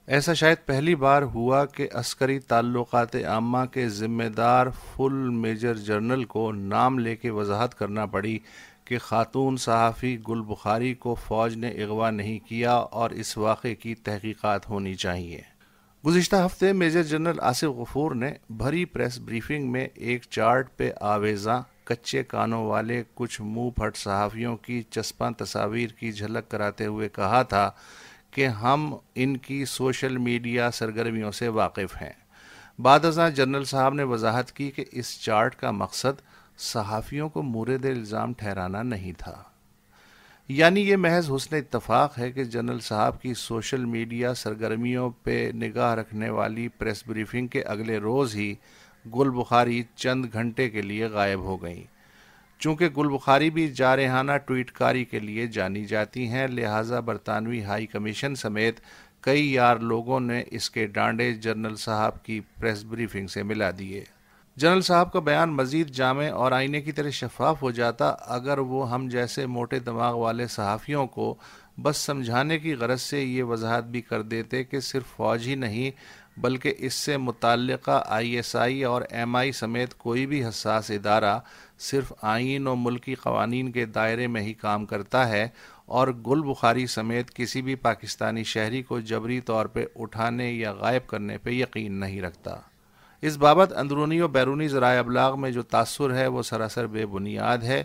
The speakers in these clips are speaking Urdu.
ایسا شاید پہلی بار ہوا کہ عسکری تعلقات عامہ کے ذمہ دار فل میجر جنرل کو نام لے کے وضاحت کرنا پڑی کہ خاتون صحافی گل بخاری کو فوج نے اغوا نہیں کیا اور اس واقعے کی تحقیقات ہونی چاہیے۔ گزشتہ ہفتے میجر جنرل آصف غفور نے بھری پریس بریفنگ میں ایک چارٹ پہ آویزاں کچے کانوں والے کچھ منہ پھٹ صحافیوں کی چسپاں تصاویر کی جھلک کراتے ہوئے کہا تھا کہ ہم ان کی سوشل میڈیا سرگرمیوں سے واقف ہیں۔ بعد ازاں جنرل صاحب نے وضاحت کی کہ اس چارٹ کا مقصد صحافیوں کو مورد الزام ٹھہرانا نہیں تھا، یعنی یہ محض حسن اتفاق ہے کہ جنرل صاحب کی سوشل میڈیا سرگرمیوں پہ نگاہ رکھنے والی پریس بریفنگ کے اگلے روز ہی گل بخاری چند گھنٹے کے لیے غائب ہو گئیں۔ چونکہ گل بخاری بھی جارحانہ ٹویٹ کاری کے لیے جانی جاتی ہیں، لہٰذا برطانوی ہائی کمیشن سمیت کئی یار لوگوں نے اس کے ڈانڈے جنرل صاحب کی پریس بریفنگ سے ملا دیے۔ جنرل صاحب کا بیان مزید جامع اور آئینے کی طرح شفاف ہو جاتا اگر وہ ہم جیسے موٹے دماغ والے صحافیوں کو بس سمجھانے کی غرض سے یہ وضاحت بھی کر دیتے کہ صرف فوج ہی نہیں بلکہ اس سے متعلقہ آئی ایس آئی اور ایم آئی سمیت کوئی بھی حساس ادارہ صرف آئین و ملکی قوانین کے دائرے میں ہی کام کرتا ہے اور گل بخاری سمیت کسی بھی پاکستانی شہری کو جبری طور پہ اٹھانے یا غائب کرنے پہ یقین نہیں رکھتا۔ اس بابت اندرونی و بیرونی ذرائع ابلاغ میں جو تاثر ہے وہ سراسر بے بنیاد ہے۔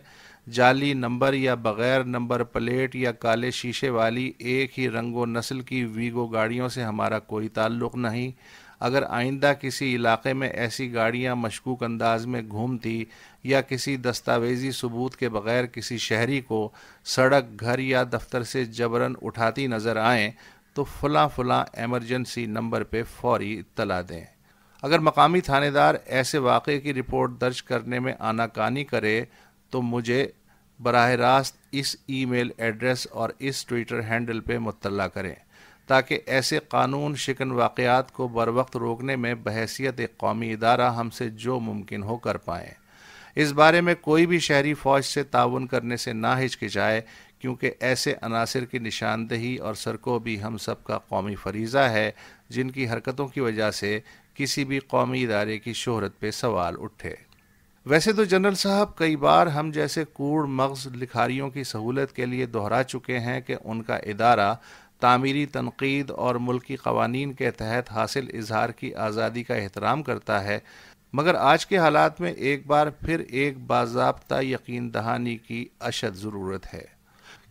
جعلی نمبر یا بغیر نمبر پلیٹ یا کالے شیشے والی ایک ہی رنگ و نسل کی ویگو گاڑیوں سے ہمارا کوئی تعلق نہیں۔ اگر آئندہ کسی علاقے میں ایسی گاڑیاں مشکوک انداز میں گھومتی یا کسی دستاویزی ثبوت کے بغیر کسی شہری کو سڑک، گھر یا دفتر سے جبراً اٹھاتی نظر آئیں تو فلاں فلاں ایمرجنسی نمبر پہ فوری اطلاع دیں۔ اگر مقامی تھانے دار ایسے واقعے کی رپورٹ درج کرنے میں آناکانی کرے تو مجھے براہ راست اس ای میل ایڈریس اور اس ٹویٹر ہینڈل پہ مطلع کریں تاکہ ایسے قانون شکن واقعات کو بروقت روکنے میں بحیثیت ایک قومی ادارہ ہم سے جو ممکن ہو کر پائیں۔ اس بارے میں کوئی بھی شہری فوج سے تعاون کرنے سے نہ ہچکچائے کیونکہ ایسے عناصر کی نشاندہی اور سرکوبی ہم سب کا قومی فریضہ ہے جن کی حرکتوں کی وجہ سے کسی بھی قومی ادارے کی شہرت پہ سوال اٹھے۔ ویسے تو جنرل صاحب کئی بار ہم جیسے کوڑ مغز لکھاریوں کی سہولت کے لیے دہرا چکے ہیں کہ ان کا ادارہ تعمیری تنقید اور ملکی قوانین کے تحت حاصل اظہار کی آزادی کا احترام کرتا ہے، مگر آج کے حالات میں ایک بار پھر ایک باضابطہ یقین دہانی کی اشد ضرورت ہے،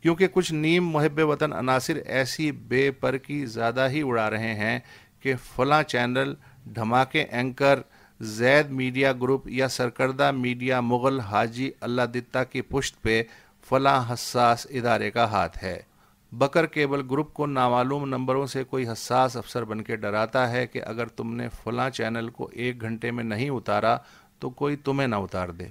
کیونکہ کچھ نیم محب وطن عناصر ایسی بے پر کی زیادہ ہی اڑا رہے ہیں کہ فلاں چینل، دھماکے اینکر، زید میڈیا گروپ یا سرکردہ میڈیا مغل حاجی اللہ دتہ کی پشت پہ فلاں حساس ادارے کا ہاتھ ہے۔ بکر کیبل گروپ کو نامعلوم نمبروں سے کوئی حساس افسر بن کے ڈراتا ہے کہ اگر تم نے فلاں چینل کو 1 گھنٹے میں نہیں اتارا تو کوئی تمہیں نہ اتار دے۔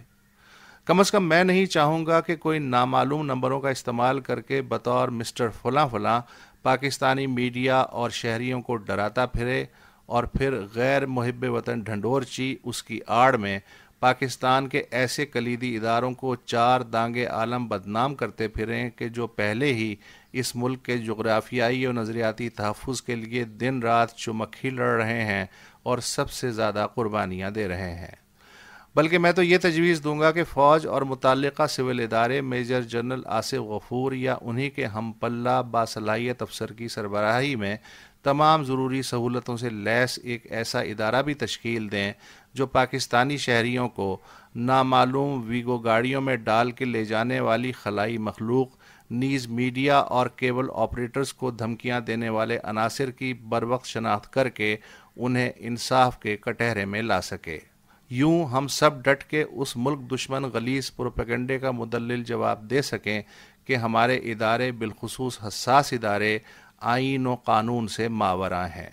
کم از کم میں نہیں چاہوں گا کہ کوئی نامعلوم نمبروں کا استعمال کر کے بطور مسٹر فلاں فلاں پاکستانی میڈیا اور شہریوں کو ڈراتا پھرے اور پھر غیر محب وطن ڈھنڈورچی اس کی آڑ میں پاکستان کے ایسے کلیدی اداروں کو 4 دانگے عالم بدنام کرتے پھریں کہ جو پہلے ہی اس ملک کے جغرافیائی اور نظریاتی تحفظ کے لیے دن رات چمکھی لڑ رہے ہیں اور سب سے زیادہ قربانیاں دے رہے ہیں۔ بلکہ میں تو یہ تجویز دوں گا کہ فوج اور متعلقہ سول ادارے میجر جنرل آصف غفور یا انہی کے ہم پلہ باصلاحیت افسر کی سربراہی میں تمام ضروری سہولتوں سے لیس ایک ایسا ادارہ بھی تشکیل دیں جو پاکستانی شہریوں کو نامعلوم ویگو گاڑیوں میں ڈال کے لے جانے والی خلائی مخلوق نیز میڈیا اور کیبل آپریٹرز کو دھمکیاں دینے والے عناصر کی بروقت شناخت کر کے انہیں انصاف کے کٹہرے میں لا سکے۔ یوں ہم سب ڈٹ کے اس ملک دشمن غلیظ پروپیگنڈے کا مدلل جواب دے سکیں کہ ہمارے ادارے بالخصوص حساس ادارے آئین و قانون سے ماوراء ہیں،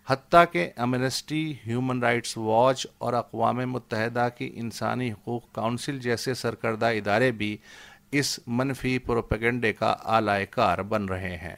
حتیٰ کہ ایمنسٹی، ہیومن رائٹس واچ اور اقوام متحدہ کی انسانی حقوق کونسل جیسے سرکردہ ادارے بھی اس منفی پروپیگنڈے کا آلۂ کار بن رہے ہیں۔